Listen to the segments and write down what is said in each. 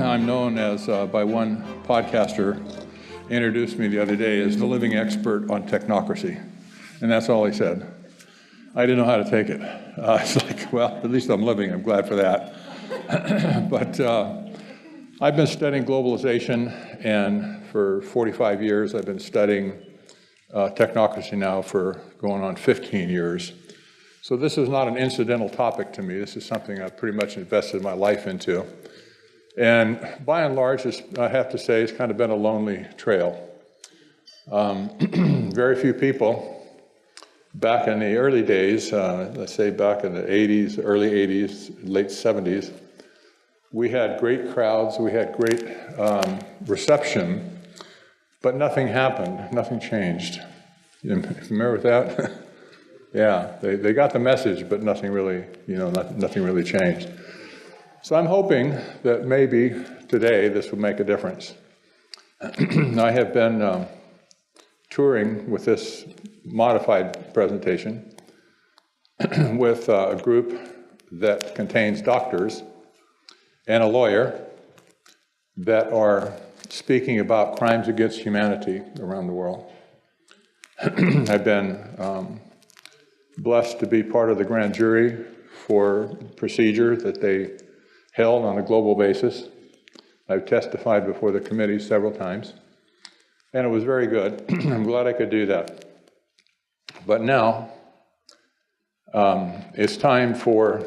I'm known as, by one podcaster, introduced me the other day as the living expert on technocracy. And that's all he said. I didn't know how to take it. It's like, well, at least I'm living. I'm glad for that. But I've been studying globalization, and for 45 years I've been studying technocracy now for going on 15 years. So this is not an incidental topic to me. This is something I've pretty much invested my life into. And by and large, I have to say, it's kind of been a lonely trail. Very few people. Back in the early days, let's say back in the 80s, early 80s, late 70s, we had great crowds, we had great reception, but nothing happened, nothing changed. You remember that? Yeah, they got the message, but nothing really, nothing really changed. So I'm hoping that maybe today this will make a difference. I have been touring with this modified presentation with a group that contains doctors and a lawyer that are speaking about crimes against humanity around the world. I've been blessed to be part of the grand jury for procedure that they held on a global basis. I've testified before the committee several times, and it was very good. I'm glad I could do that. But now, it's time for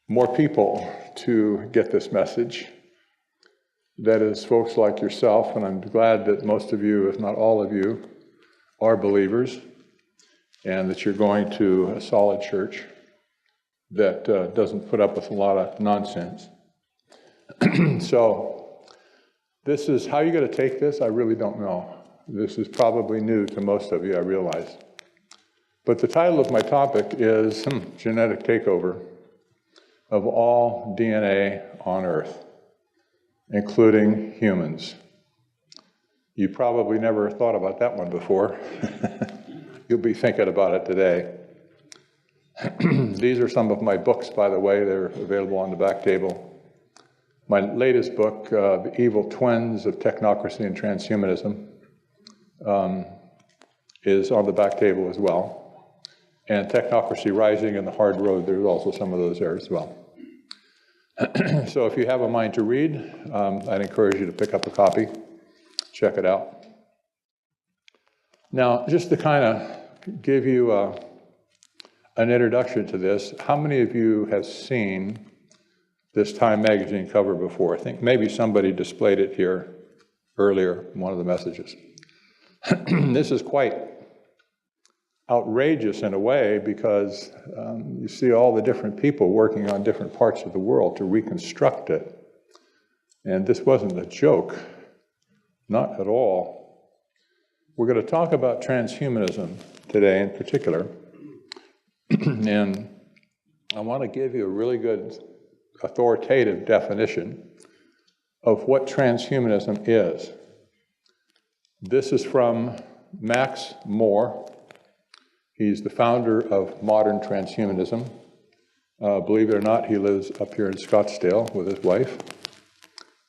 more people to get this message. That is, folks like yourself, and I'm glad that most of you, if not all of you, are believers, and that you're going to a solid church that doesn't put up with a lot of nonsense. So, this is how you're going to take this, I really don't know. This is probably new to most of you, I realize. But the title of my topic is Genetic Takeover of All DNA on Earth, including humans. You probably never thought about that one before. You'll be thinking about it today. These are some of my books, by the way. They're available on the back table. My latest book, The Evil Twins of Technocracy and Transhumanism, is on the back table as well. And Technocracy Rising and the Hard Road, there's also some of those there as well. So if you have a mind to read, I'd encourage you to pick up a copy, check it out. Now, just to kind of give you an introduction to this, how many of you have seen this Time magazine cover before? I think maybe somebody displayed it here earlier in one of the messages. This is quite outrageous in a way because you see all the different people working on different parts of the world to reconstruct it. And this wasn't a joke, not at all. We're going to talk about transhumanism today in particular. And I want to give you a really good authoritative definition of what transhumanism is. This is from Max Moore. He's the founder of modern transhumanism. Believe it or not, he lives up here in Scottsdale with his wife,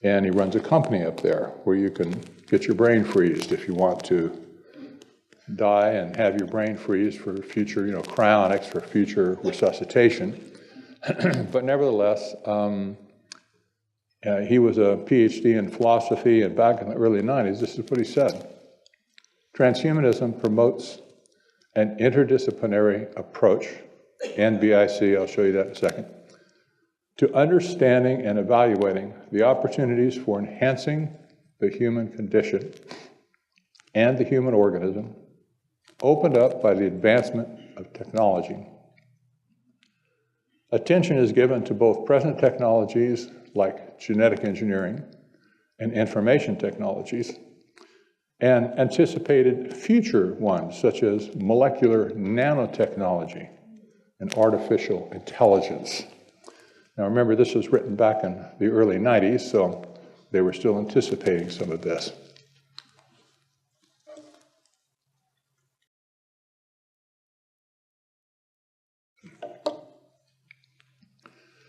and he runs a company up there where you can get your brain freezed if you want to die and have your brain freeze for future, cryonics for future resuscitation. But nevertheless, he was a PhD in philosophy, and back in the early 90s, this is what he said. Transhumanism promotes an interdisciplinary approach, NBIC, I'll show you that in a second, to understanding and evaluating the opportunities for enhancing the human condition and the human organism, opened up by the advancement of technology. Attention is given to both present technologies like genetic engineering and information technologies, and anticipated future ones such as molecular nanotechnology and artificial intelligence. Now remember, this was written back in the early 90s, so they were still anticipating some of this.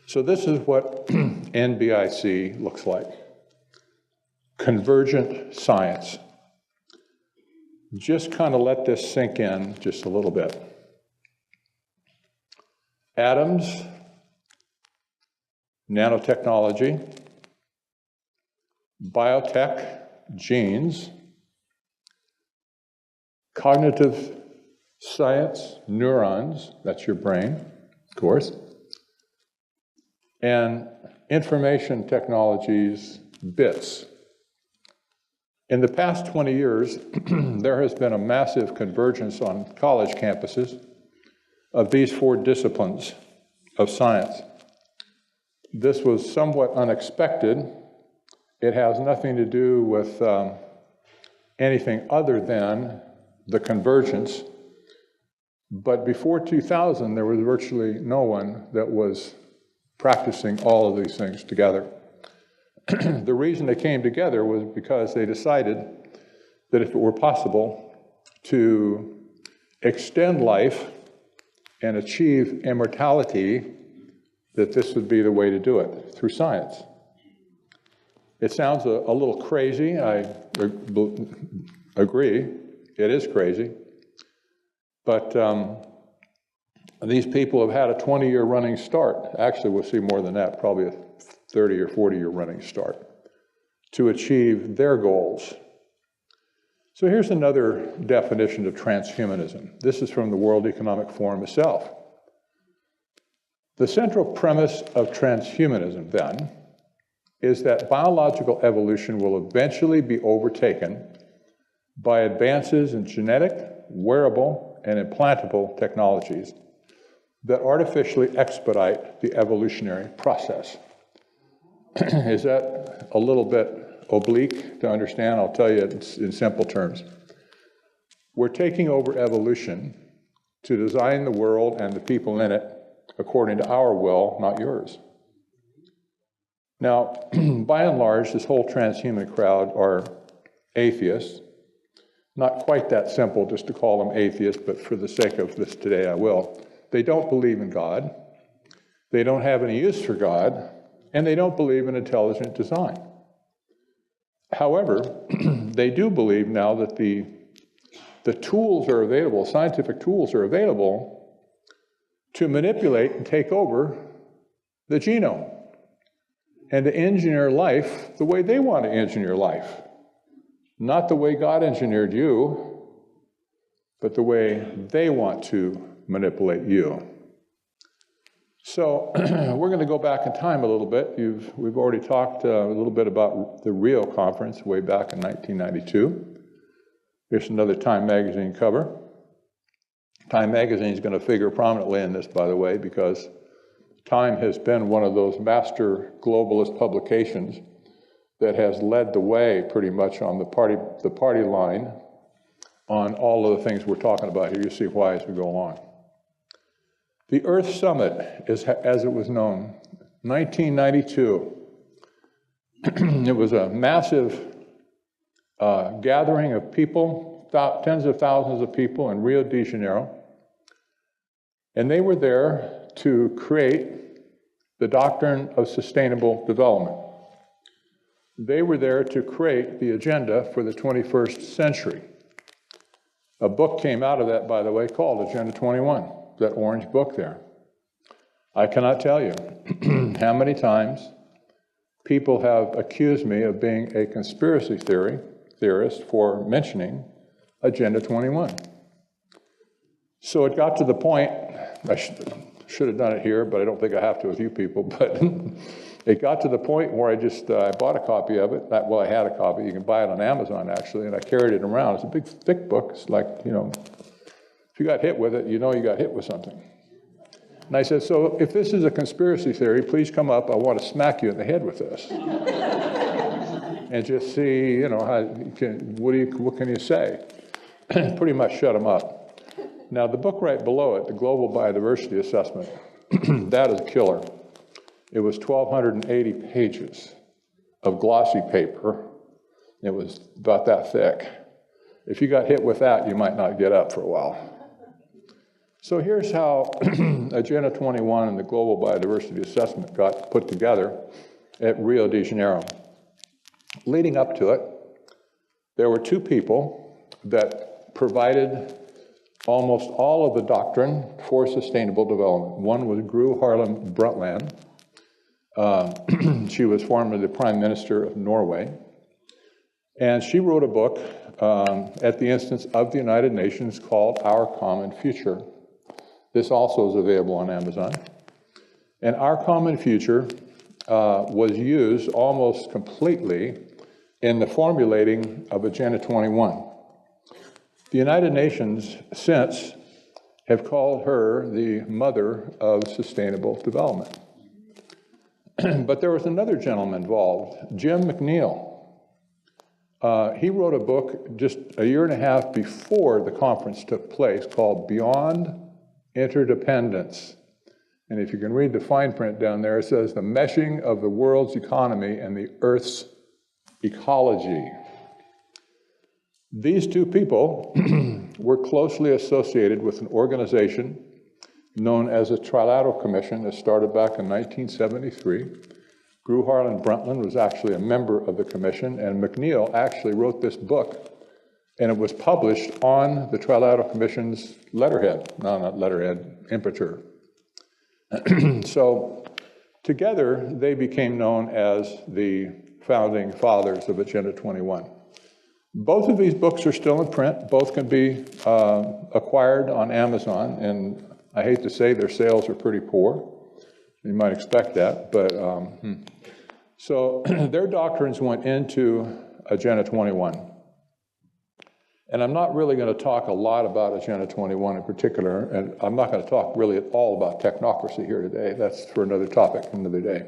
So this is what NBIC looks like. Convergent science. Just kind of let this sink in just a little bit. Atoms, nanotechnology, biotech, genes, cognitive science, neurons, that's your brain, of course, and information technologies, bits. In the past 20 years, there has been a massive convergence on college campuses of these 4 disciplines of science. This was somewhat unexpected. It has nothing to do with anything other than the convergence. But before 2000, there was virtually no one that was practicing all of these things together. The reason they came together was because they decided that if it were possible to extend life and achieve immortality, that this would be the way to do it, through science. It sounds a little crazy, I agree, it is crazy, but these people have had a 20-year running start. Actually, we'll see more than that, probably a 30 or 40-year running start, to achieve their goals. So here's another definition of transhumanism. This is from the World Economic Forum itself. The central premise of transhumanism, then, is that biological evolution will eventually be overtaken by advances in genetic, wearable, and implantable technologies that artificially expedite the evolutionary process. Is that a little bit oblique to understand? I'll tell you in simple terms. We're taking over evolution to design the world and the people in it according to our will, not yours. Now, by and large, this whole transhuman crowd are atheists. Not quite that simple just to call them atheists, but for the sake of this today, I will. They don't believe in God. They don't have any use for God, and they don't believe in intelligent design. However, they do believe now that the tools are available, scientific tools are available to manipulate and take over the genome and to engineer life the way they want to engineer life. Not the way God engineered you, but the way they want to manipulate you. So we're going to go back in time a little bit. We've already talked a little bit about the Rio conference way back in 1992. Here's another Time magazine cover. Time magazine is going to figure prominently in this, by the way, because Time has been one of those master globalist publications that has led the way pretty much on the party line on all of the things we're talking about here. You see why as we go on. The Earth Summit, as it was known, 1992. It was a massive gathering of people, tens of thousands of people in Rio de Janeiro. And they were there to create the doctrine of sustainable development. They were there to create the agenda for the 21st century. A book came out of that, by the way, called Agenda 21. That orange book there. I cannot tell you how many times people have accused me of being a conspiracy theorist for mentioning Agenda 21. So it got to the point, I should have done it here, but I don't think I have to with you people, but it got to the point where I bought a copy of it. Well, I had a copy. You can buy it on Amazon, actually, and I carried it around. It's a big, thick book. It's like, if you got hit with it, you know you got hit with something. And I said, so if this is a conspiracy theory, please come up. I want to smack you in the head with this. And just see, what can you say? Pretty much shut them up. Now, the book right below it, the Global Biodiversity Assessment, that is a killer. It was 1,280 pages of glossy paper. It was about that thick. If you got hit with that, you might not get up for a while. So here's how Agenda 21 and the Global Biodiversity Assessment got put together. at Rio de Janeiro. Leading up to it, there were two people that provided almost all of the doctrine for sustainable development. One was Gro Harlem Brundtland. She was formerly the Prime Minister of Norway. And she wrote a book at the instance of the United Nations called Our Common Future. This also is available on Amazon. And Our Common Future was used almost completely in the formulating of Agenda 21. The United Nations since have called her the mother of sustainable development. But there was another gentleman involved, Jim McNeill. He wrote a book just a year and a half before the conference took place called Beyond Interdependence. And if you can read the fine print down there, it says the meshing of the world's economy and the Earth's ecology. These two people were closely associated with an organization known as the Trilateral Commission that started back in 1973. Gro Harlem Brundtland was actually a member of the commission, and McNeill actually wrote this book, and it was published on the Trilateral Commission's letterhead, no, not letterhead, imprimatur. So together, they became known as the founding fathers of Agenda 21. Both of these books are still in print. Both can be acquired on Amazon, and I hate to say their sales are pretty poor. You might expect that, but so their doctrines went into Agenda 21. And I'm not really going to talk a lot about Agenda 21 in particular, and I'm not going to talk really at all about technocracy here today. That's for another topic, another day.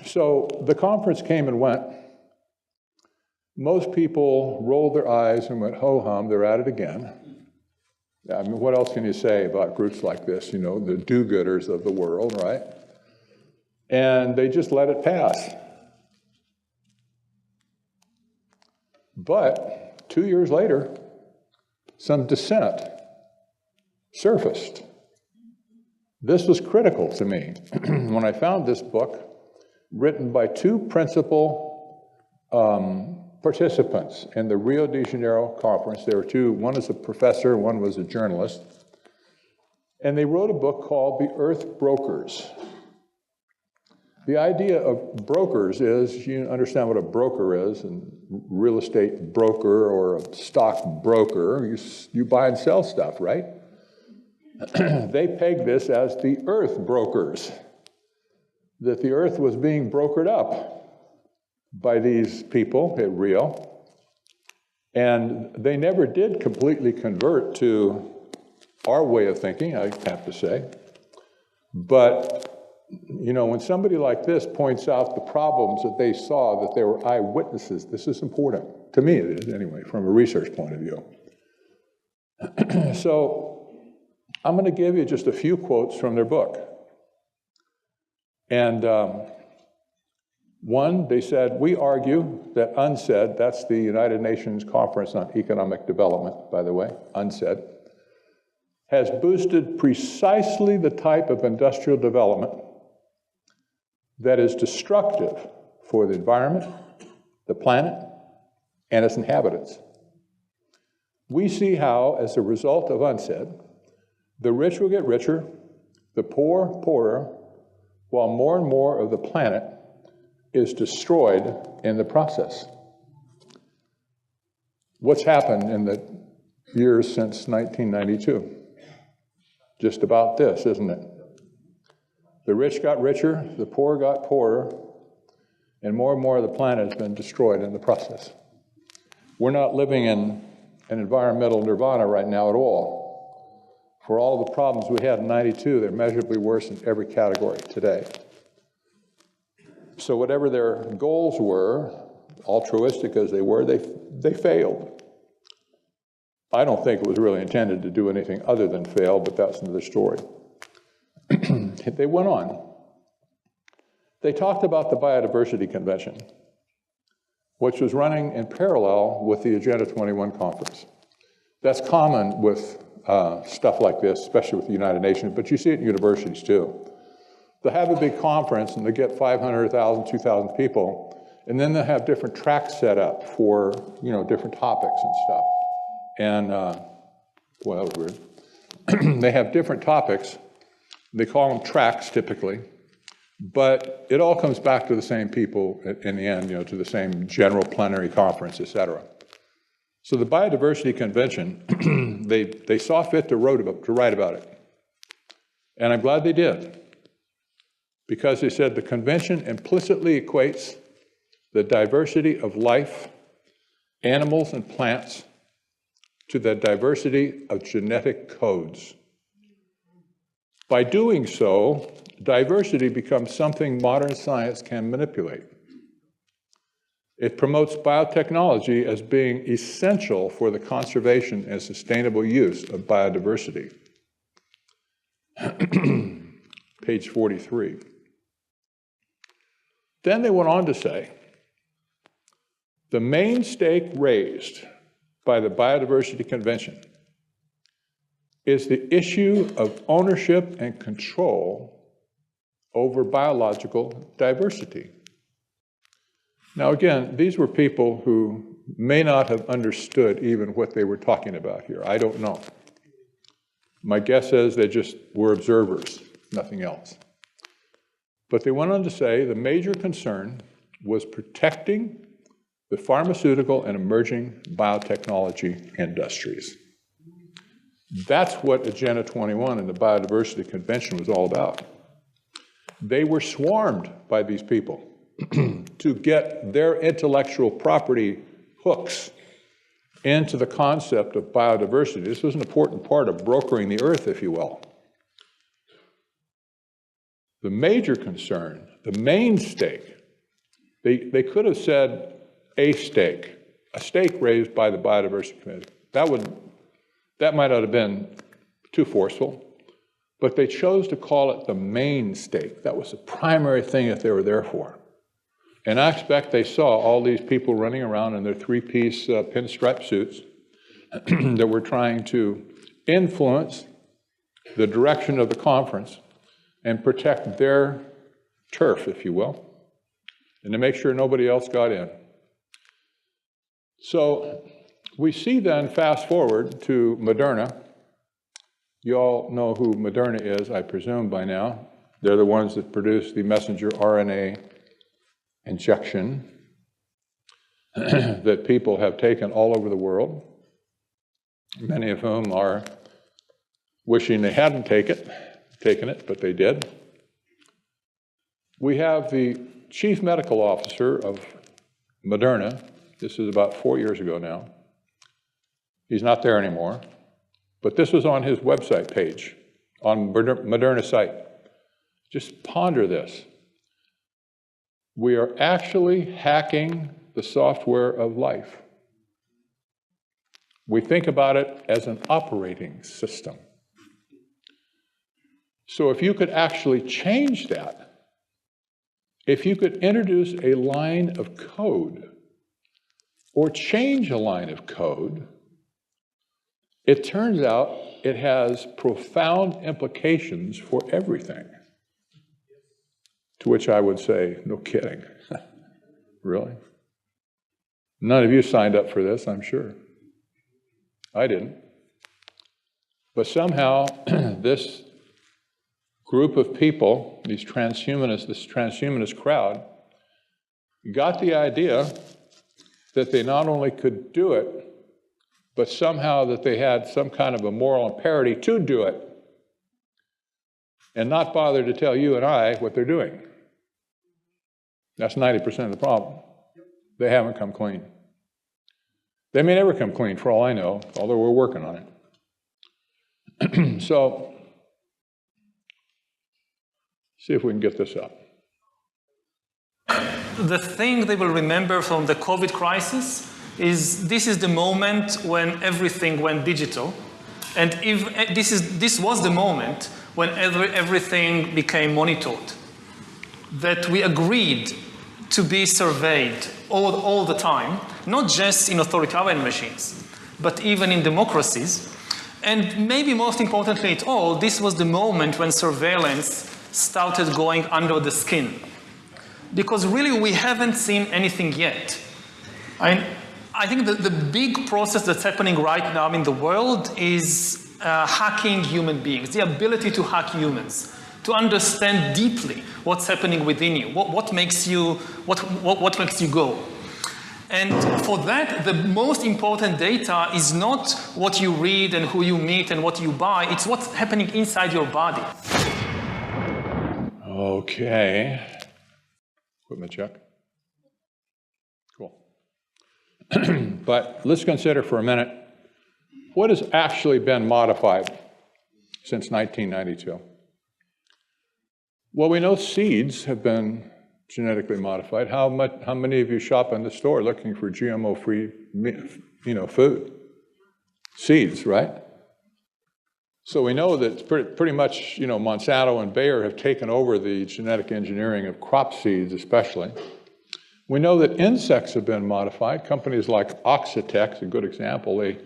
So the conference came and went. Most people rolled their eyes and went, ho-hum, they're at it again. I mean, what else can you say about groups like this, you know, the do-gooders of the world, right? And they just let it pass. But 2 years later, some dissent surfaced. This was critical to me. When I found this book, written by two principal participants in the Rio de Janeiro conference. There were two, one is a professor, one was a journalist. And they wrote a book called The Earth Brokers. The idea of brokers is, you understand what a broker is, and real estate broker or a stock broker, you buy and sell stuff, right? They pegged this as the earth brokers, that the earth was being brokered up by these people at Rio, and they never did completely convert to our way of thinking, I have to say. But, you know, when somebody like this points out the problems that they saw, that they were eyewitnesses, this is important. To me it is, anyway, from a research point of view. So, I'm going to give you just a few quotes from their book. And one, they said, we argue that UNCED, that's the United Nations Conference on Economic Development, by the way, UNCED, has boosted precisely the type of industrial development that is destructive for the environment, the planet, and its inhabitants. We see how, as a result of UNCED, the rich will get richer, the poor poorer, while more and more of the planet is destroyed in the process. What's happened in the years since 1992? Just about this, isn't it? The rich got richer, the poor got poorer, and more of the planet has been destroyed in the process. We're not living in an environmental nirvana right now at all. For all the problems we had in 92, they're measurably worse in every category today. So whatever their goals were, altruistic as they were, they failed. I don't think it was really intended to do anything other than fail, but that's another story. They went on. They talked about the Biodiversity Convention, which was running in parallel with the Agenda 21 conference. That's common with stuff like this, especially with the United Nations, but you see it in universities too. They'll have a big conference and they get 500, 1,000, 2,000 people, and then they'll have different tracks set up for, different topics and stuff. And, boy, that was weird. They have different topics. They call them tracks typically, but it all comes back to the same people in the end, to the same general plenary conference, et cetera. So the Biodiversity Convention, they saw fit to write about it. And I'm glad they did, because they said the convention implicitly equates the diversity of life, animals and plants, to the diversity of genetic codes. By doing so, diversity becomes something modern science can manipulate. It promotes biotechnology as being essential for the conservation and sustainable use of biodiversity. Page 43. Then they went on to say, the main stake raised by the Biodiversity Convention is the issue of ownership and control over biological diversity. Now again, these were people who may not have understood even what they were talking about here. I don't know. My guess is they just were observers, nothing else. But they went on to say the major concern was protecting the pharmaceutical and emerging biotechnology industries. That's what Agenda 21 and the Biodiversity Convention was all about. They were swarmed by these people to get their intellectual property hooks into the concept of biodiversity. This was an important part of brokering the earth, if you will. The major concern, the main stake, they could have said a stake raised by the Biodiversity Committee. That might not have been too forceful, but they chose to call it the main stake. That was the primary thing that they were there for. And I expect they saw all these people running around in their three-piece pinstripe suits that were trying to influence the direction of the conference and protect their turf, if you will, and to make sure nobody else got in. So we see then, fast forward to Moderna. You all know who Moderna is, I presume, by now. They're the ones that produce the messenger RNA injection that people have taken all over the world, many of whom are wishing they hadn't taken it, but they did. We have the chief medical officer of Moderna. This is about 4 years ago now. He's not there anymore, but this was on his website page, on Moderna's site. Just ponder this. We are actually hacking the software of life. We think about it as an operating system. So if you could actually change that, if you could introduce a line of code or change a line of code, it turns out it has profound implications for everything. To which I would say, no kidding. Really? None of you signed up for this, I'm sure. I didn't. But somehow, this group of people, this transhumanist crowd, got the idea that they not only could do it, but somehow that they had some kind of a moral imperative to do it, and not bother to tell you and I what they're doing. That's 90% of the problem. They haven't come clean. They may never come clean, for all I know, although we're working on it. So, see if we can get this up. The thing they will remember from the COVID crisis is this is the moment when everything went digital. And if this was the moment when everything became monitored. That we agreed to be surveyed all the time, not just in authoritarian machines, but even in democracies. And maybe most importantly at all, this was the moment when surveillance started going under the skin. Because really we haven't seen anything yet. I think that the big process that's happening right now in the world is hacking human beings, the ability to hack humans, to understand deeply what's happening within you, what makes you go. And for that, the most important data is not what you read and who you meet and what you buy, it's what's happening inside your body. Okay. Equipment check. Cool. But let's consider for a minute what has actually been modified since 1992. Well, we know seeds have been genetically modified. How many of you shop in the store looking for GMO-free, food? Seeds, right? So we know that pretty much, Monsanto and Bayer have taken over the genetic engineering of crop seeds, especially. We know that insects have been modified. Companies like Oxitec, a good example, they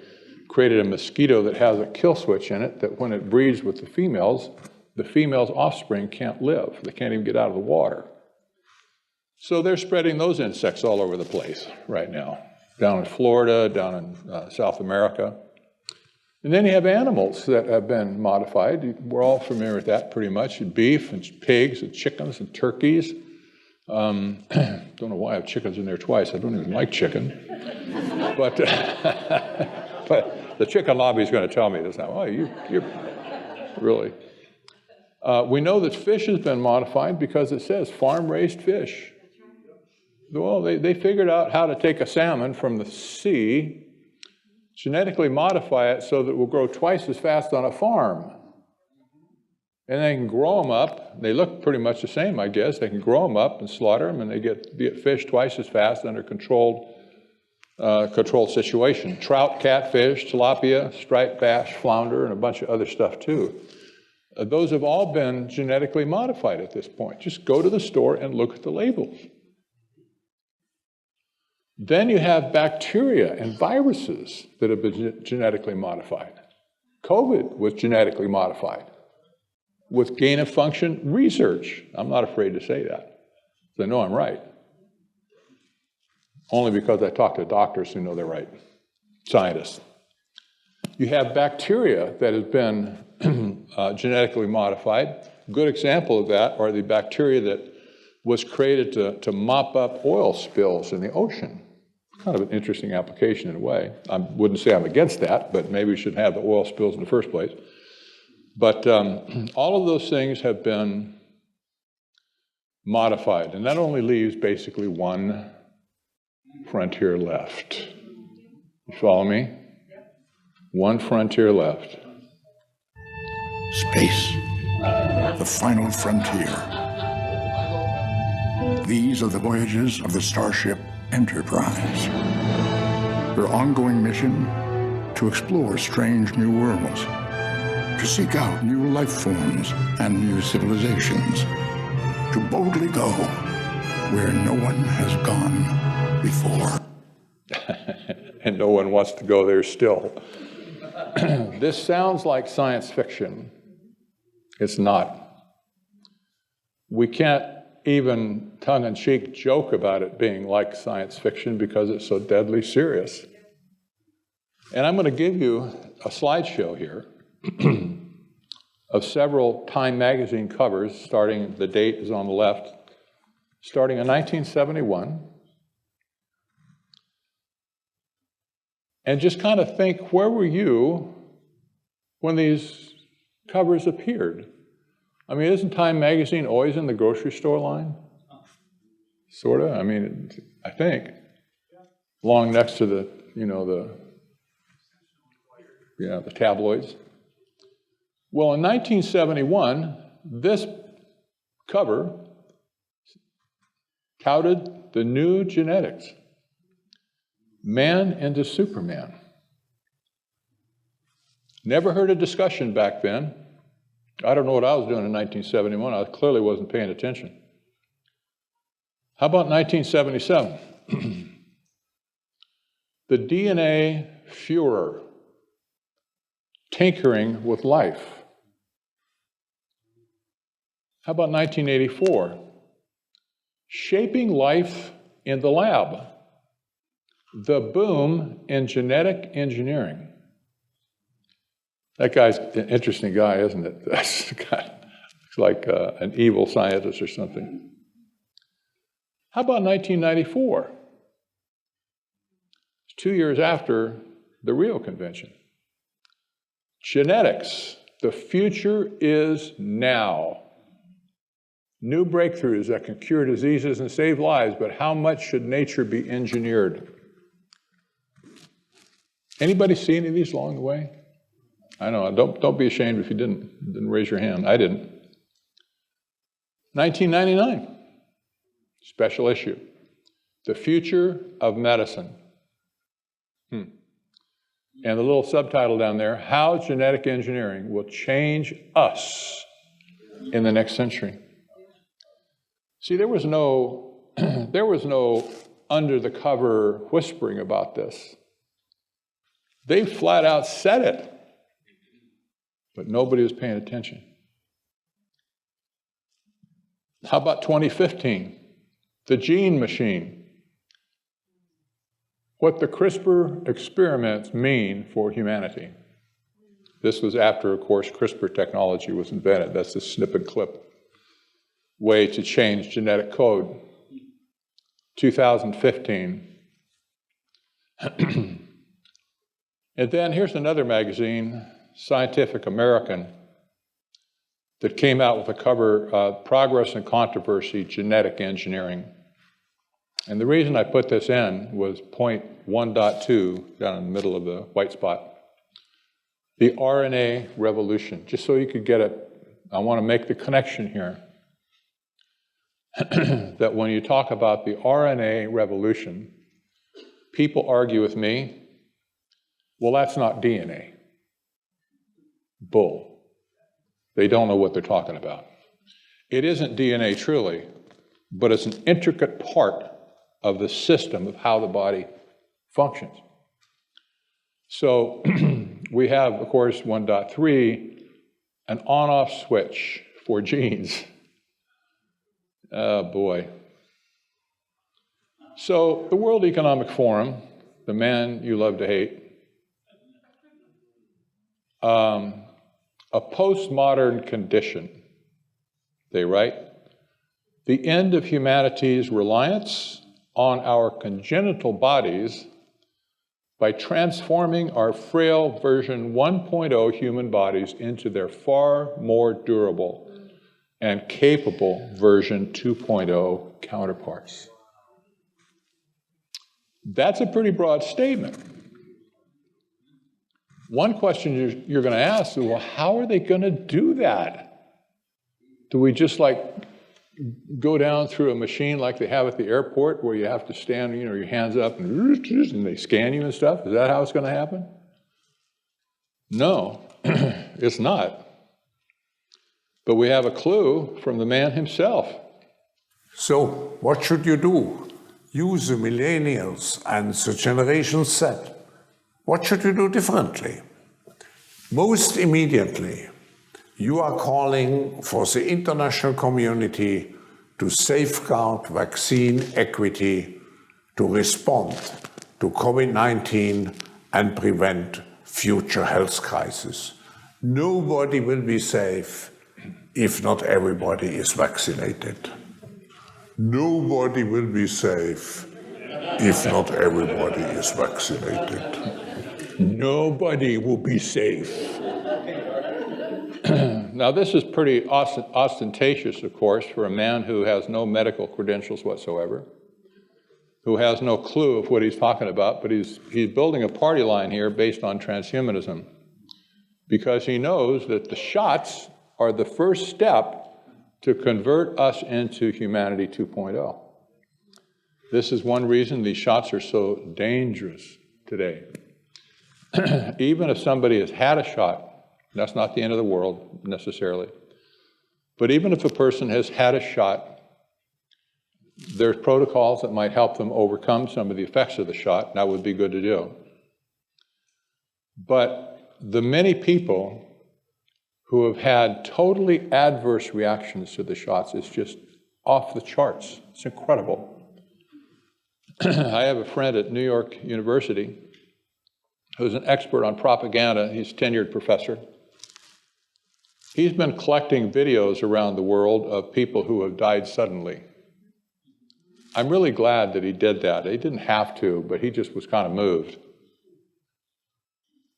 created a mosquito that has a kill switch in it that when it breeds with the female's offspring can't live. They can't even get out of the water. So they're spreading those insects all over the place right now, down in Florida, down in South America. And then you have animals that have been modified. We're all familiar with that pretty much. Beef and pigs and chickens and turkeys. Don't know why I have chickens in there twice. I don't even like chicken. But, but the chicken lobby is going to tell me this now. Oh, you're really. We know that fish has been modified because it says farm-raised fish. Well, they figured out how to take a salmon from the sea, genetically modify it so that it will grow twice as fast on a farm. And they can grow them up. They look pretty much the same, I guess. They can grow them up and slaughter them, and they get fish twice as fast under controlled situation. Trout, catfish, tilapia, striped bass, flounder, and a bunch of other stuff too. Those have all been genetically modified at this point. Just go to the store and look at the labels. Then you have bacteria and viruses that have been genetically modified. COVID was genetically modified with gain-of-function research. I'm not afraid to say that, because I know I'm right. Only because I talk to doctors who know they're right, scientists. You have bacteria that have been genetically modified. A good example of that are the bacteria that was created to mop up oil spills in the ocean. Kind of an interesting application in a way. I wouldn't say I'm against that, but maybe we shouldn't have the oil spills in the first place. But all of those things have been modified, and that only leaves basically one frontier left. You follow me? One frontier left. Space, the final frontier. These are the voyages of the Starship Enterprise. Their ongoing mission, to explore strange new worlds, to seek out new life forms and new civilizations, to boldly go where no one has gone before. And no one wants to go there still. This sounds like science fiction. It's not. We can't even tongue-in-cheek joke about it being like science fiction because it's so deadly serious. And I'm going to give you a slideshow here of several Time magazine covers, starting, the date is on the left, starting in 1971. And just kind of think, where were you when these covers appeared? I mean, isn't Time magazine always in the grocery store line? Sort of. I mean, I think. Along next to the, the tabloids. Well, in 1971, this cover touted the new genetics. Man into Superman. Never heard a discussion back then. I don't know what I was doing in 1971. I clearly wasn't paying attention. How about 1977? The DNA Führer, tinkering with life. How about 1984? Shaping life in the lab. The boom in genetic engineering. That guy's an interesting guy, isn't it? That's the guy. Looks like an evil scientist or something. How about 1994? It's 2 years after the Rio Convention. Genetics. The future is now. New breakthroughs that can cure diseases and save lives, but how much should nature be engineered? Anybody see any of these along the way? I know, don't be ashamed if you didn't raise your hand. I didn't. 1999, special issue. The future of medicine. And the little subtitle down there, how genetic engineering will change us in the next century. See, there was no under the cover whispering about this. They flat out said it, but nobody was paying attention. How about 2015? The gene machine. What the CRISPR experiments mean for humanity. This was after, of course, CRISPR technology was invented. That's the snip and clip way to change genetic code. 2015. And then here's another magazine, Scientific American, that came out with a cover, Progress and Controversy, Genetic Engineering. And the reason I put this in was point 1.2 down in the middle of the white spot. The RNA revolution, just so you could get it, I want to make the connection here. That when you talk about the RNA revolution, people argue with me, well, that's not DNA. Bull. They don't know what they're talking about. It isn't DNA truly, but it's an intricate part of the system of how the body functions. So we have, of course, 1.3, an on-off switch for genes. Oh, boy. So the World Economic Forum, the man you love to hate, a postmodern condition, they write, the end of humanity's reliance on our congenital bodies by transforming our frail version 1.0 human bodies into their far more durable and capable version 2.0 counterparts. That's a pretty broad statement. One question you're going to ask is, well, how are they going to do that? Do we just go down through a machine like they have at the airport where you have to stand, your hands up and they scan you and stuff? Is that how it's going to happen? No, it's not. But we have a clue from the man himself. So, what should you do? You, the millennials and the Generation Z, what should you do differently? Most immediately, you are calling for the international community to safeguard vaccine equity to respond to COVID-19 and prevent future health crises. Nobody will be safe if not everybody is vaccinated. Nobody will be safe if not everybody is vaccinated. Nobody will be safe. Now, this is pretty ostentatious, of course, for a man who has no medical credentials whatsoever, who has no clue of what he's talking about, but he's building a party line here based on transhumanism, because he knows that the shots are the first step to convert us into humanity 2.0. This is one reason these shots are so dangerous today. Even if somebody has had a shot, that's not the end of the world necessarily, but even if a person has had a shot, there's protocols that might help them overcome some of the effects of the shot, and that would be good to do. But the many people who have had totally adverse reactions to the shots. It's just off the charts. It's incredible. I have a friend at New York University who's an expert on propaganda. He's a tenured professor. He's been collecting videos around the world of people who have died suddenly. I'm really glad that he did that. He didn't have to, but he just was kind of moved.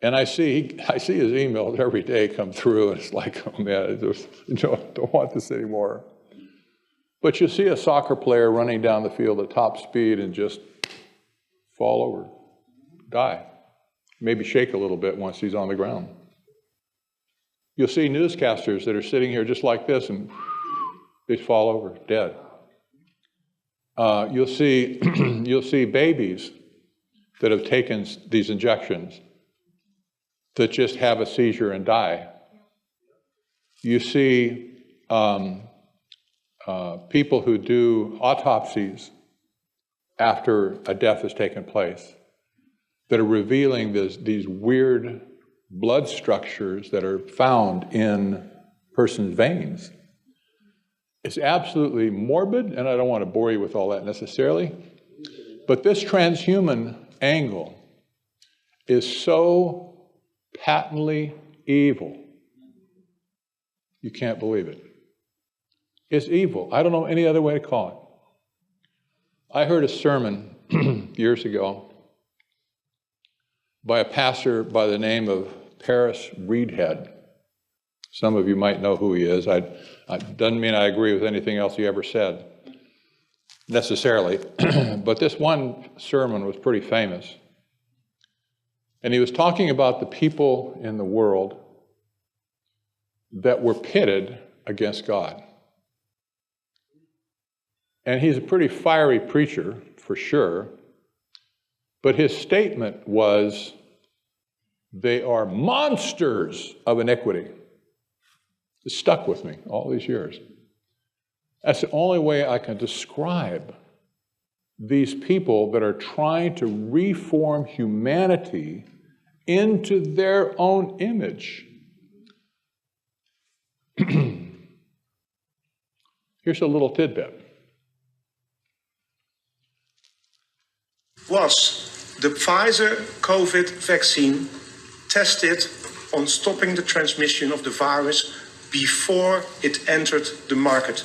And I see his emails every day come through, and it's like, oh man, I don't want this anymore. But you see a soccer player running down the field at top speed and just fall over, die. Maybe shake a little bit once he's on the ground. You'll see newscasters that are sitting here just like this and they fall over, dead. You'll see babies that have taken these injections that just have a seizure and die. You see people who do autopsies after a death has taken place that are revealing these weird blood structures that are found in person's veins. It's absolutely morbid, and I don't want to bore you with all that necessarily, but this transhuman angle is so patently evil, you can't believe it. It's evil. I don't know any other way to call it. I heard a sermon years ago by a pastor by the name of Paris Reedhead. Some of you might know who he is. Doesn't mean I agree with anything else he ever said, necessarily. But this one sermon was pretty famous. And he was talking about the people in the world that were pitted against God. And he's a pretty fiery preacher, for sure. But his statement was, they are monsters of iniquity. It stuck with me all these years. That's the only way I can describe these people that are trying to reform humanity into their own image. Here's a little tidbit. Was the Pfizer COVID vaccine tested on stopping the transmission of the virus before it entered the market?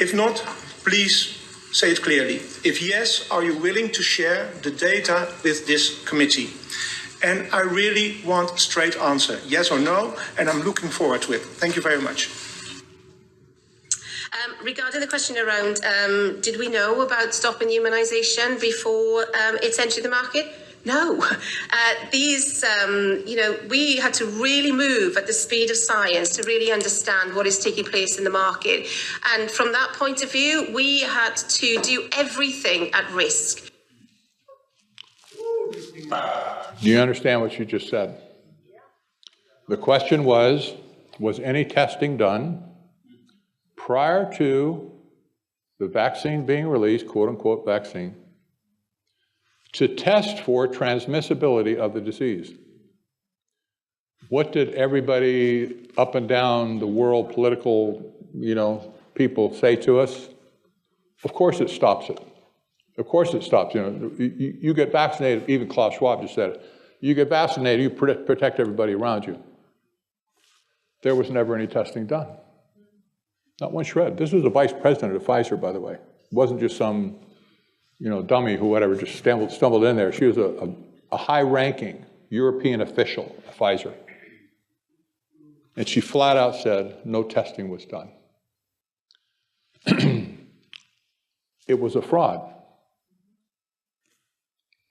If not, please say it clearly. If yes, are you willing to share the data with this committee? And I really want a straight answer, yes or no, and I'm looking forward to it. Thank you very much. Regarding the question around, did we know about stopping humanization before it's entered the market? No. We had to really move at the speed of science to really understand what is taking place in the market. And from that point of view, we had to do everything at risk. Do you understand what you just said? The question was any testing done prior to the vaccine being released, quote unquote vaccine, to test for transmissibility of the disease? What did everybody up and down the world, political, people say to us? Of course it stops it. Of course it stops. You get vaccinated, even Klaus Schwab just said it. You get vaccinated, you protect everybody around you. There was never any testing done. Not one shred. This was the vice president of Pfizer, by the way. It wasn't just some, dummy who whatever just stumbled in there. She was a high-ranking European official at Pfizer. And she flat out said no testing was done. It was a fraud.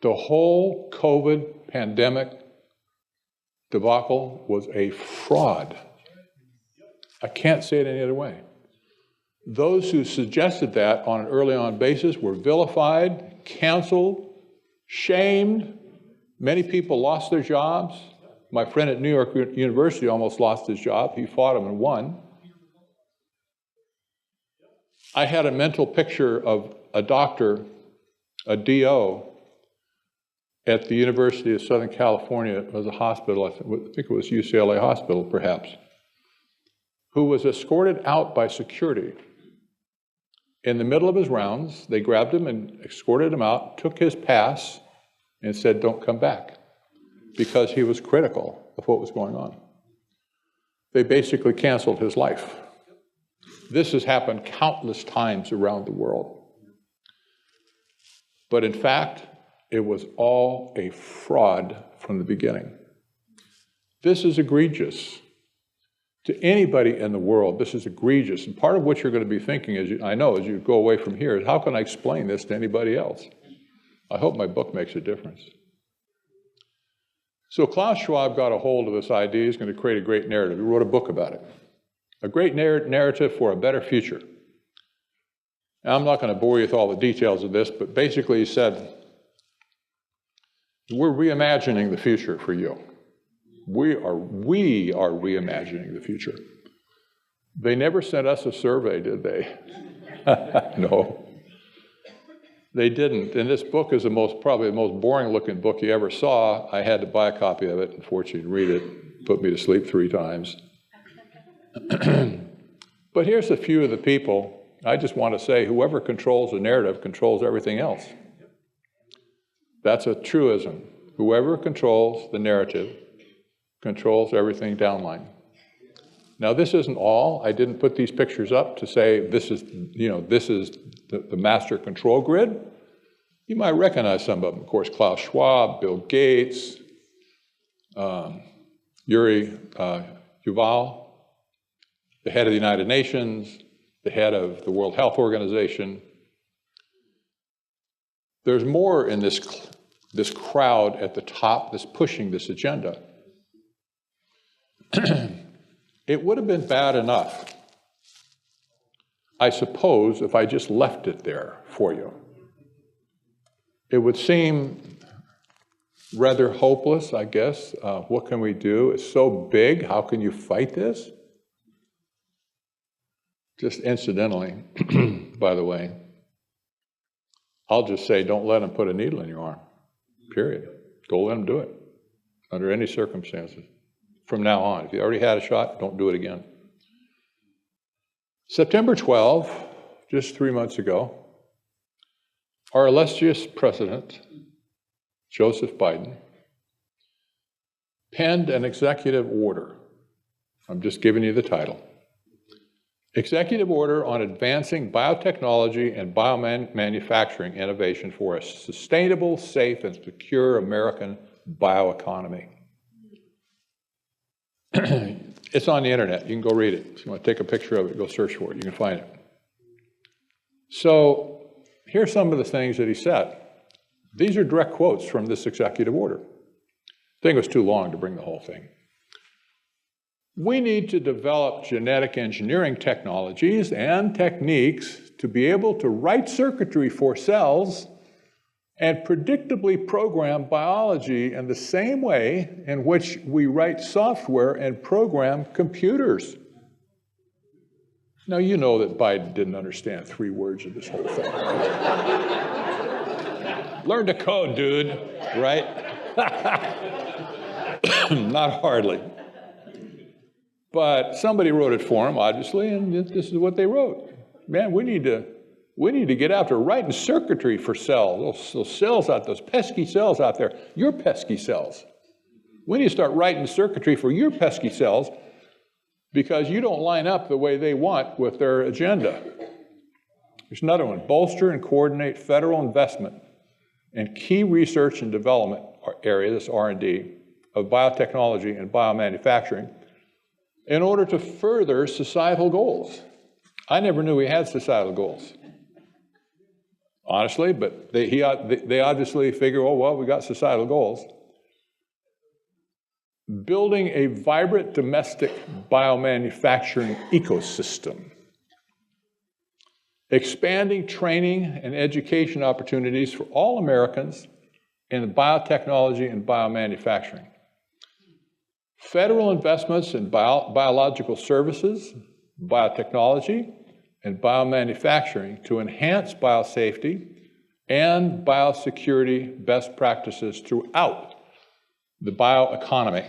The whole COVID pandemic debacle was a fraud. I can't say it any other way. Those who suggested that on an early on basis were vilified, canceled, shamed. Many people lost their jobs. My friend at New York University almost lost his job. He fought him and won. I had a mental picture of a doctor, a DO, at the University of Southern California. It was a hospital, I think it was UCLA Hospital perhaps, who was escorted out by security. In the middle of his rounds, they grabbed him and escorted him out, took his pass, and said, don't come back, because he was critical of what was going on. They basically canceled his life. This has happened countless times around the world. But in fact, it was all a fraud from the beginning. This is egregious. To anybody in the world, this is egregious. And part of what you're going to be thinking, as you go away from here, is how can I explain this to anybody else? I hope my book makes a difference. So Klaus Schwab got a hold of this idea. He's going to create a great narrative. He wrote a book about it. A great narrative for a better future. Now, I'm not going to bore you with all the details of this, but basically he said, we're reimagining the future for you. We are reimagining the future. They never sent us a survey, did they? No. They didn't. And this book is probably the most boring looking book you ever saw. I had to buy a copy of it, unfortunately, read it. Put me to sleep 3 times. But here's a few of the people. I just want to say, whoever controls the narrative controls everything else. That's a truism. Whoever controls the narrative controls everything downline. Now, this isn't all. I didn't put these pictures up to say this is the master control grid. You might recognize some of them. Of course, Klaus Schwab, Bill Gates, Yuri Yuval, the head of the United Nations, the head of the World Health Organization. There's more in this crowd at the top that's pushing this agenda. It would have been bad enough, I suppose, if I just left it there for you. It would seem rather hopeless, I guess. What can we do? It's so big. How can you fight this? Just incidentally, by the way, I'll just say, don't let them put a needle in your arm, period. Don't let them do it under any circumstances. From now on, if you already had a shot, don't do it again. September 12, just 3 months ago, our illustrious president, Joseph Biden, penned an executive order. I'm just giving you the title. Executive Order on Advancing Biotechnology and Biomanufacturing Innovation for a Sustainable, Safe, and Secure American Bioeconomy. It's on the internet. You can go read it. If you want to take a picture of it, go search for it. You can find it. So here's some of the things that he said. These are direct quotes from this executive order. I think it was too long to bring the whole thing. We need to develop genetic engineering technologies and techniques to be able to write circuitry for cells and predictably program biology in the same way in which we write software and program computers. Now, you know that Biden didn't understand 3 words of this whole thing. Right? Learn to code, dude, right? Not hardly. But somebody wrote it for him, obviously, and this is what they wrote. Man, we need to get after writing circuitry for cells, those cells out, those pesky cells out there, your pesky cells. We need to start writing circuitry for your pesky cells because you don't line up the way they want with their agenda. There's another one, bolster and coordinate federal investment in key research and development area, this R&D, of biotechnology and biomanufacturing in order to further societal goals. I never knew we had societal goals. Honestly, but they obviously figure, oh, well, we got societal goals. Building a vibrant domestic biomanufacturing ecosystem. Expanding training and education opportunities for all Americans in biotechnology and biomanufacturing. Federal investments in biological services, biotechnology, and biomanufacturing to enhance biosafety and biosecurity best practices throughout the bioeconomy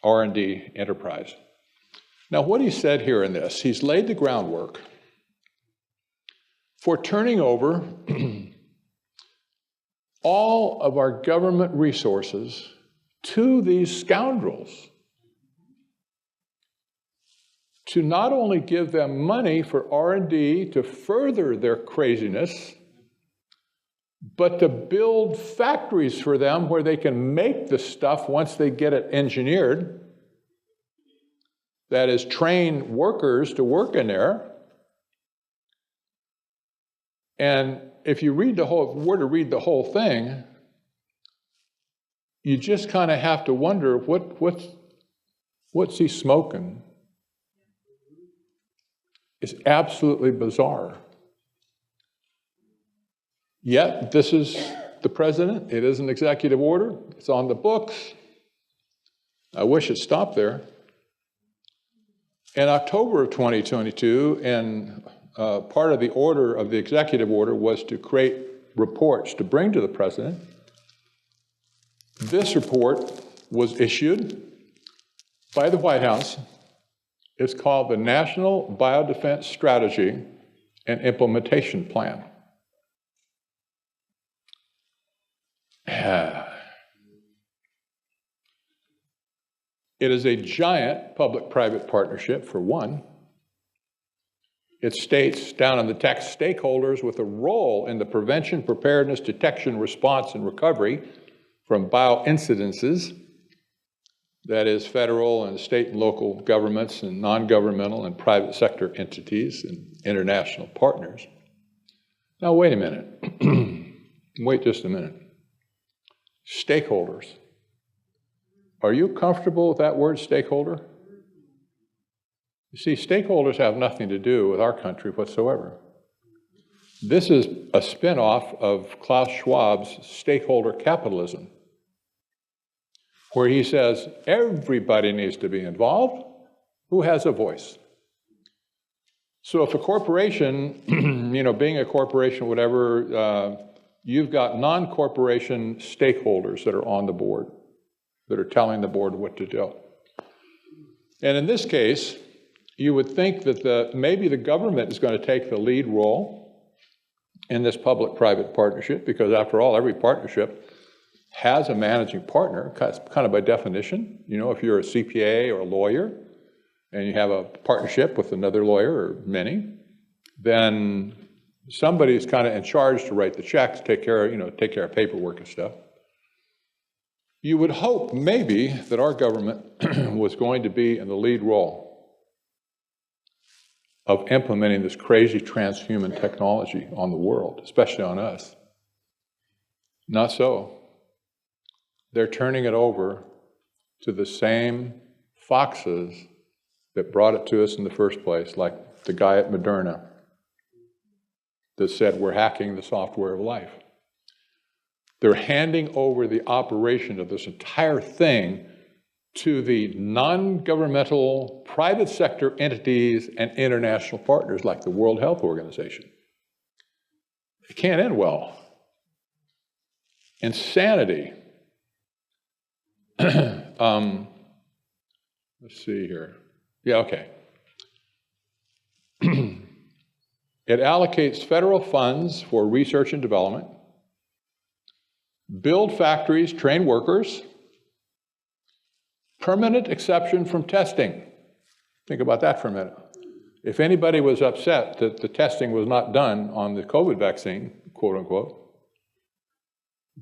R&D enterprise. Now, what he said here in this, he's laid the groundwork for turning over all of our government resources to these scoundrels, to not only give them money for R&D to further their craziness, but to build factories for them where they can make the stuff once they get it engineered. That is, train workers to work in there. And if you read the whole, if you were to read the whole thing, you just kind of have to wonder what's he smoking? It's absolutely bizarre. Yet, this is the president. It is an executive order. It's on the books. I wish it stopped there. In October of 2022, and part of the order of the executive order was to create reports to bring to the president. This report was issued by the White House. It's called the National Biodefense Strategy and Implementation Plan. It is a giant public-private partnership, for one. It states down in the text, stakeholders with a role in the prevention, preparedness, detection, response, and recovery from bioincidences, that is federal and state and local governments and non-governmental and private sector entities and international partners. Now, wait a minute. Wait just a minute. Stakeholders. Are you comfortable with that word, stakeholder? You see, stakeholders have nothing to do with our country whatsoever. This is a spin-off of Klaus Schwab's stakeholder capitalism, where he says everybody needs to be involved who has a voice. So if a corporation, being a corporation, whatever, you've got non-corporation stakeholders that are on the board, that are telling the board what to do. And in this case, you would think that maybe the government is going to take the lead role in this public-private partnership, because after all, every partnership has a managing partner, kind of by definition. If you're a CPA or a lawyer, and you have a partnership with another lawyer or many, then somebody's kind of in charge to write the checks, take care of paperwork and stuff. You would hope maybe that our government was going to be in the lead role of implementing this crazy transhuman technology on the world, especially on us. Not so. They're turning it over to the same foxes that brought it to us in the first place, like the guy at Moderna that said we're hacking the software of life. They're handing over the operation of this entire thing to the non-governmental private sector entities and international partners like the World Health Organization. It can't end well. Insanity. Let's see here. Yeah, okay. It allocates federal funds for research and development, build factories, train workers, permanent exception from testing. Think about that for a minute. If anybody was upset that the testing was not done on the COVID vaccine, quote unquote,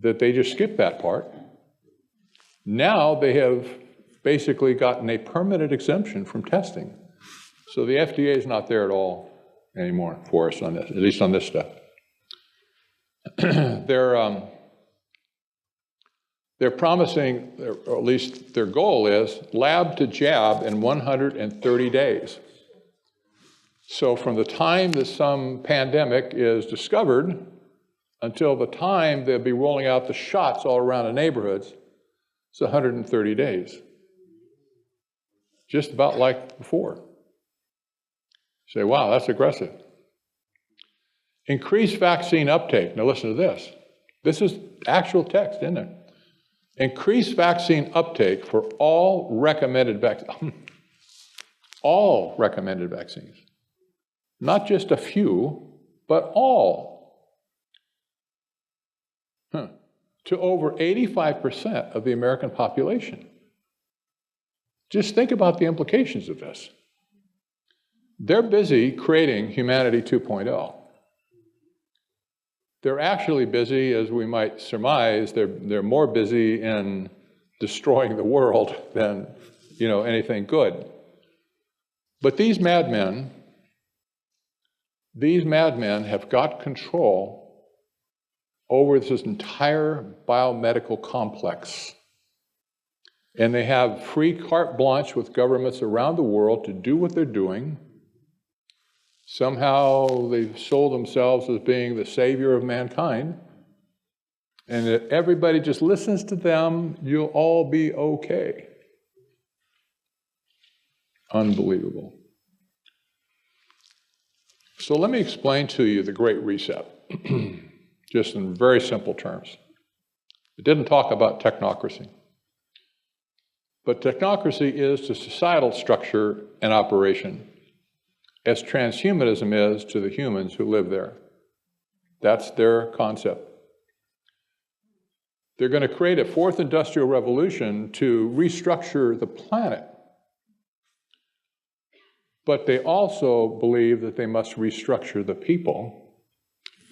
that they just skipped that part. Now they have basically gotten a permanent exemption from testing. So the FDA is not there at all anymore for us on this, at least on this stuff. They're promising, or at least their goal is, lab to jab in 130 days. So from the time that some pandemic is discovered until the time they'll be rolling out the shots all around the neighborhoods, it's 130 days. Just about like before. You say, wow, that's aggressive. Increased vaccine uptake. Now listen to this. This is actual text, isn't it? Increase vaccine uptake for all recommended vaccines. All recommended vaccines. Not just a few, but all. To over 85% of the American population. Just think about the implications of this. They're busy creating humanity 2.0. They're actually busy, as we might surmise, they're more busy in destroying the world than, anything good. But these madmen have got control over this entire biomedical complex. And they have free carte blanche with governments around the world to do what they're doing. Somehow they've sold themselves as being the savior of mankind. And if everybody just listens to them, you'll all be okay. Unbelievable. So let me explain to you the Great Reset, just in very simple terms. It didn't talk about technocracy. But technocracy is to societal structure and operation as transhumanism is to the humans who live there. That's their concept. They're going to create a fourth industrial revolution to restructure the planet. But they also believe that they must restructure the people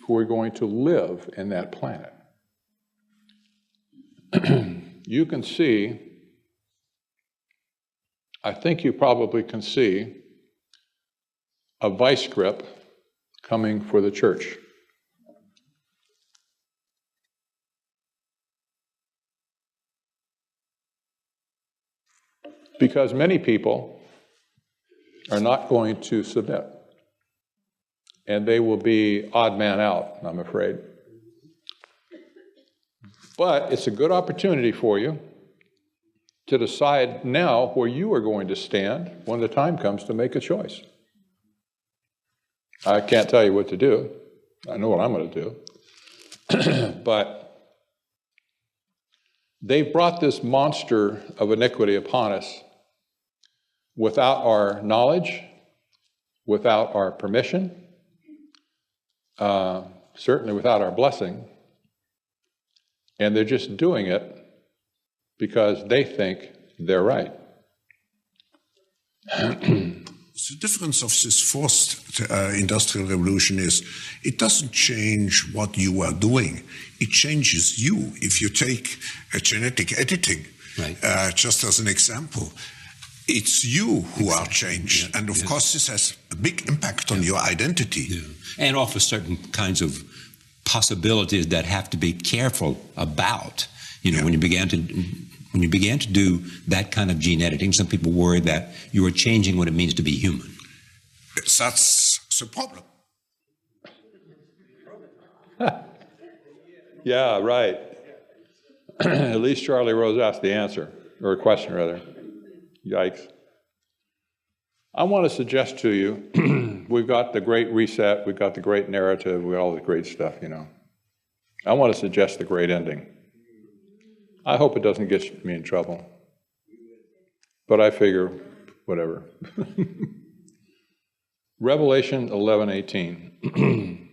who are going to live in that planet. You can see, I think you probably can see, a vice grip coming for the church. Because many people are not going to submit. And they will be odd man out, I'm afraid. But it's a good opportunity for you to decide now where you are going to stand when the time comes to make a choice. I can't tell you what to do. I know what I'm going to do. But they've brought this monster of iniquity upon us without our knowledge, without our permission, certainly without our blessing. And they're just doing it because they think they're right. The difference of this fourth industrial revolution is it doesn't change what you are doing. It changes you. If you take genetic editing, right. Just as an example, it's you who are changed. Yeah, and of course, this has a big impact on your identity. Yeah. And offers certain kinds of possibilities that have to be careful about. When you began to do that kind of gene editing, some people worry that you are changing what it means to be human. That's the problem. Yeah, right. At least Charlie Rose asked the answer, or a question rather. Yikes. I want to suggest to you, we've got the great reset, we've got the great narrative, we've got all the great stuff, I want to suggest the great ending. I hope it doesn't get me in trouble. But I figure, whatever. Revelation 11:18.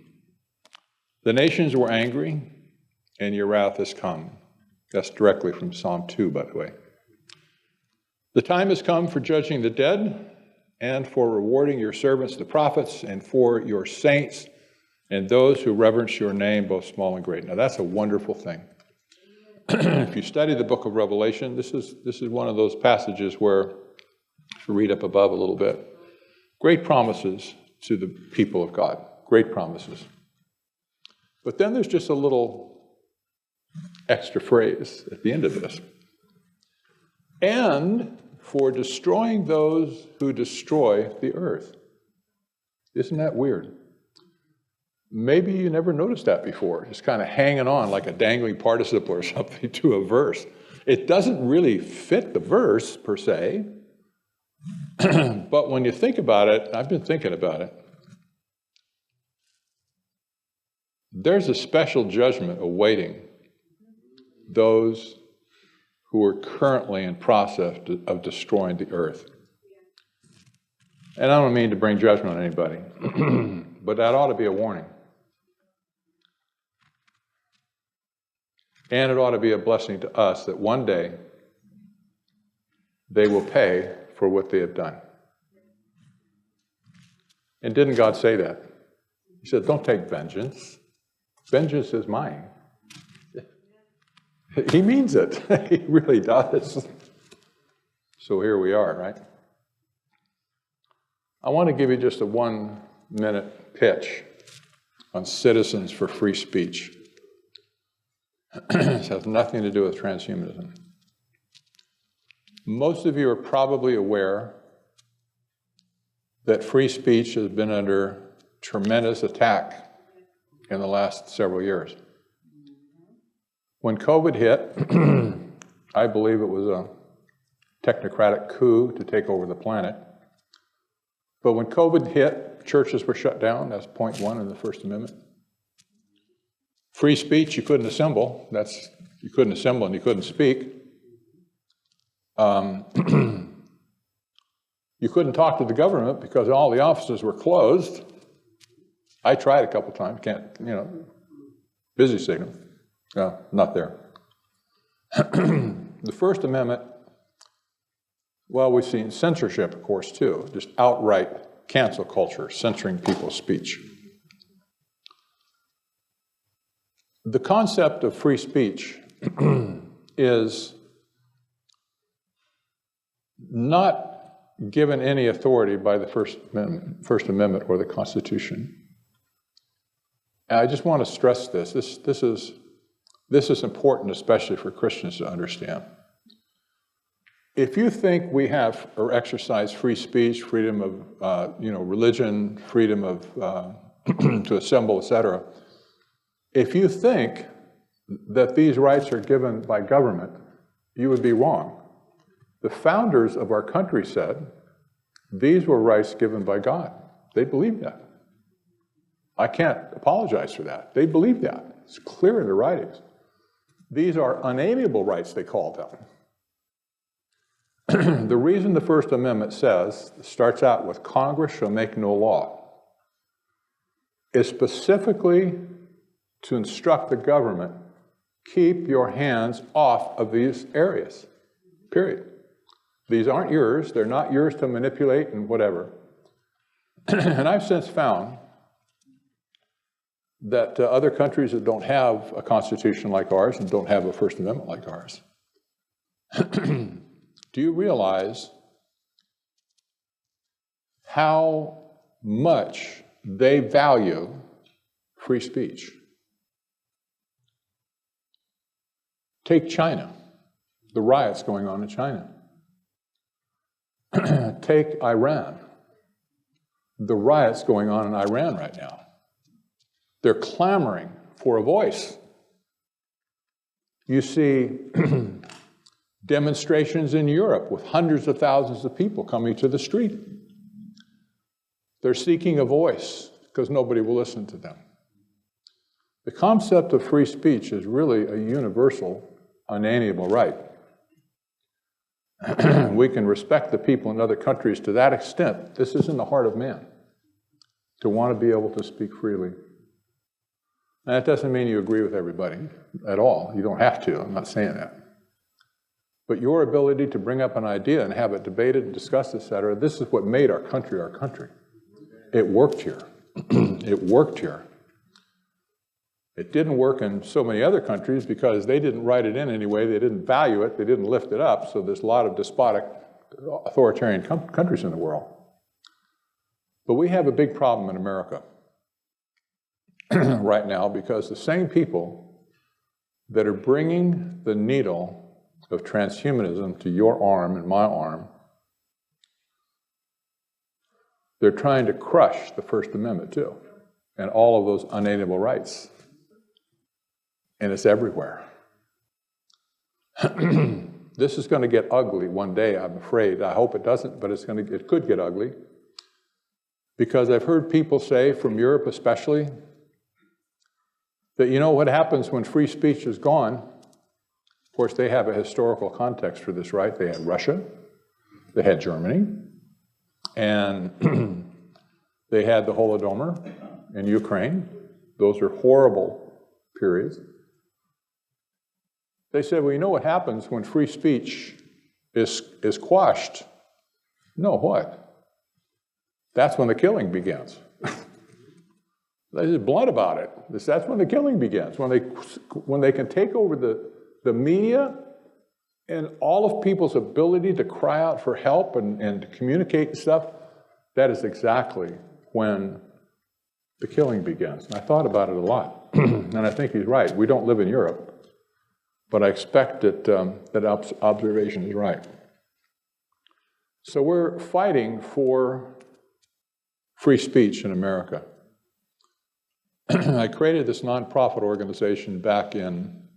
The nations were angry, and your wrath has come. That's directly from Psalm 2, by the way. The time has come for judging the dead, and for rewarding your servants, the prophets, and for your saints, and those who reverence your name, both small and great. Now that's a wonderful thing. If you study the book of Revelation, this is one of those passages where, if you read up above a little bit, great promises to the people of God, great promises. But then there's just a little extra phrase at the end of this. And for destroying those who destroy the earth. Isn't that weird? Maybe you never noticed that before. It's kind of hanging on like a dangling participle or something to a verse. It doesn't really fit the verse per se, but when you think about it, I've been thinking about it, there's a special judgment awaiting those who are currently in process of destroying the earth. And I don't mean to bring judgment on anybody, but that ought to be a warning. And it ought to be a blessing to us that one day they will pay for what they have done. And didn't God say that? He said, don't take vengeance. Vengeance is mine. He means it. He really does. So here we are, right? I want to give you just a 1-minute pitch on Citizens for Free Speech. This has nothing to do with transhumanism. Most of you are probably aware that free speech has been under tremendous attack in the last several years. When COVID hit, I believe it was a technocratic coup to take over the planet. But when COVID hit, churches were shut down. That's point 1 in the First Amendment. Free speech, you couldn't assemble. You couldn't assemble and you couldn't speak. You couldn't talk to the government because all the offices were closed. I tried a couple times, busy signal. No, not there. The First Amendment, well, we've seen censorship, of course, too, just outright cancel culture, censoring people's speech. The concept of free speech is not given any authority by the First Amendment or the Constitution. And I just want to stress this. This is important, especially for Christians to understand. If you think we have or exercise free speech, freedom of religion, freedom of to assemble, etc., if you think that these rights are given by government, you would be wrong. The founders of our country said these were rights given by God. They believed that. I can't apologize for that. They believed that. It's clear in the writings. These are unalienable rights, they called them. The reason the First Amendment starts out with Congress shall make no law, is specifically to instruct the government, keep your hands off of these areas, period. These aren't yours. They're not yours to manipulate and whatever. And I've since found that other countries that don't have a constitution like ours and don't have a First Amendment like ours, do you realize how much they value free speech? Take China, the riots going on in China. Take Iran, the riots going on in Iran right now. They're clamoring for a voice. You see demonstrations in Europe with hundreds of thousands of people coming to the street. They're seeking a voice because nobody will listen to them. The concept of free speech is really a universal, unalienable right. We can respect the people in other countries to that extent. This is in the heart of man, to want to be able to speak freely. And that doesn't mean you agree with everybody at all. You don't have to. I'm not saying that. But your ability to bring up an idea and have it debated and discussed, etc., this is what made our country our country. It worked here. It worked here. It didn't work in so many other countries because they didn't write it in anyway. They didn't value it. They didn't lift it up. So there's a lot of despotic, authoritarian countries in the world. But we have a big problem in America right now because the same people that are bringing the needle of transhumanism to your arm and my arm, they're trying to crush the First Amendment too, and all of those unalienable rights. And it's everywhere. This is going to get ugly one day, I'm afraid. I hope it doesn't, but it could get ugly. Because I've heard people say, from Europe especially, that you know what happens when free speech is gone. Of course, they have a historical context for this, right? They had Russia, they had Germany, and they had the Holodomor in Ukraine. Those are horrible periods. They said, well, you know what happens when free speech is quashed? No, what? That's when the killing begins. They're just blunt about it. That's when the killing begins. When they can take over the media and all of people's ability to cry out for help and to communicate and stuff, that is exactly when the killing begins. And I thought about it a lot, and I think he's right. We don't live in Europe, but I expect that observation is right. So we're fighting for free speech in America. I created this nonprofit organization back in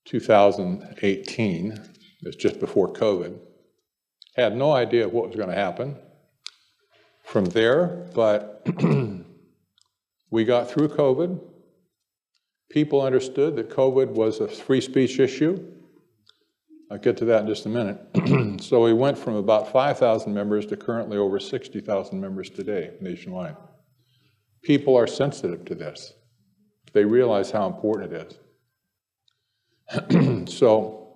2018. It's just before COVID. Had no idea what was going to happen from there, but we got through COVID. People understood that COVID was a free speech issue. I'll get to that in just a minute. So we went from about 5,000 members to currently over 60,000 members today nationwide. People are sensitive to this. They realize how important it is. So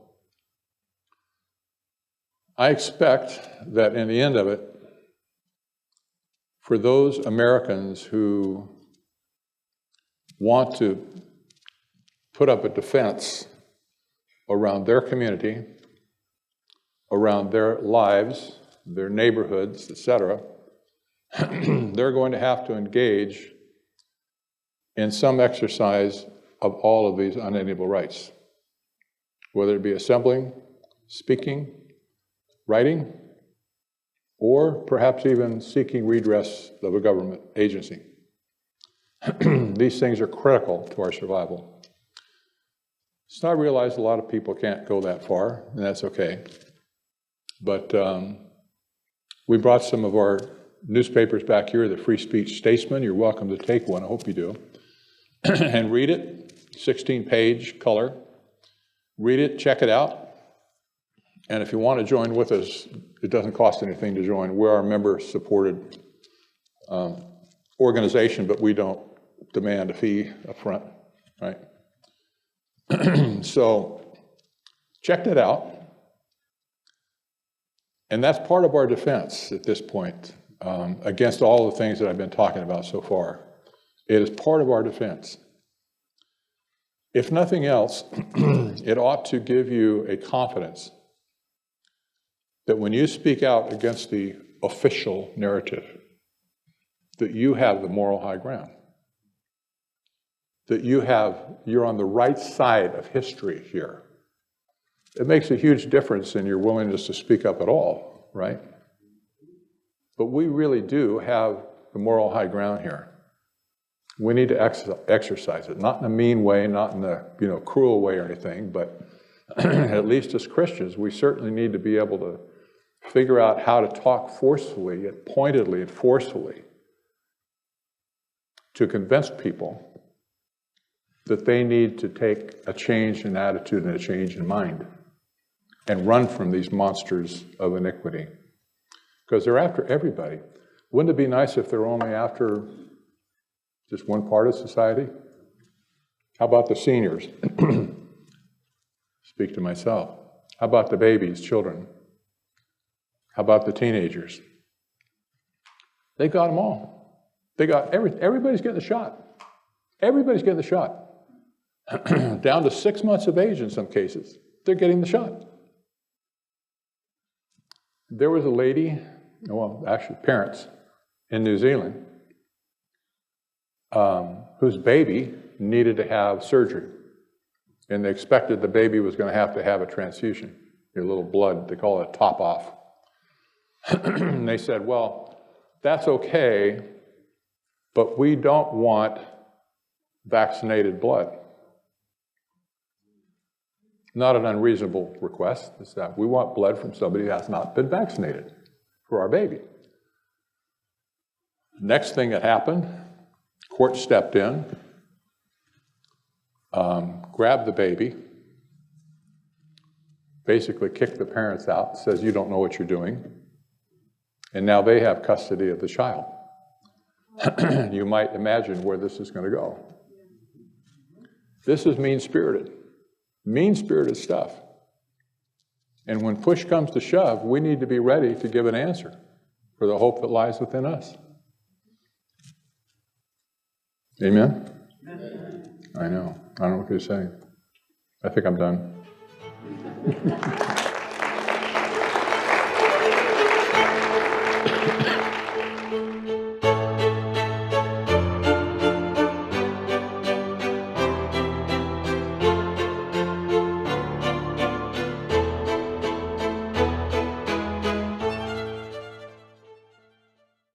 I expect that in the end of it, for those Americans who want to put up a defense around their community, around their lives, their neighborhoods, etc., they're going to have to engage in some exercise of all of these unalienable rights, whether it be assembling, speaking, writing, or perhaps even seeking redress of a government agency. These things are critical to our survival. So I realize a lot of people can't go that far, and that's okay. But we brought some of our newspapers back here, the Free Speech Statesman. You're welcome to take one, I hope you do, and read it, 16-page color. Read it, check it out, and if you want to join with us, it doesn't cost anything to join. We're our member-supported organization, but we don't demand a fee up front, right? So check that out. And that's part of our defense at this point against all the things that I've been talking about so far. It is part of our defense. If nothing else, it ought to give you a confidence that when you speak out against the official narrative, that you have the moral high ground, that you're on the right side of history here. It makes a huge difference in your willingness to speak up at all, right? But we really do have the moral high ground here. We need to exercise it, not in a mean way, not in a cruel way or anything, but at least as Christians, we certainly need to be able to figure out how to talk forcefully, and pointedly and forcefully to convince people that they need to take a change in attitude and a change in mind and run from these monsters of iniquity. Because they're after everybody. Wouldn't it be nice if they're only after just one part of society? How about the seniors? Speak to myself. How about the babies, children? How about the teenagers? They got them all. They got everybody's getting a shot. Everybody's getting the shot. Down to 6 months of age in some cases, they're getting the shot. There was a lady, well, actually parents in New Zealand, whose baby needed to have surgery. And they expected the baby was going to have a transfusion, a little blood, they call it a top off. And they said, well, that's okay, but we don't want vaccinated blood. Not an unreasonable request. It's that we want blood from somebody who has not been vaccinated for our baby. Next thing that happened, court stepped in, grab the baby, basically kick the parents out, says you don't know what you're doing, and now they have custody of the child. You might imagine where this is going to go. This is mean-spirited stuff. And when push comes to shove, we need to be ready to give an answer for the hope that lies within us. Amen? I know. I don't know what you're saying. I think I'm done.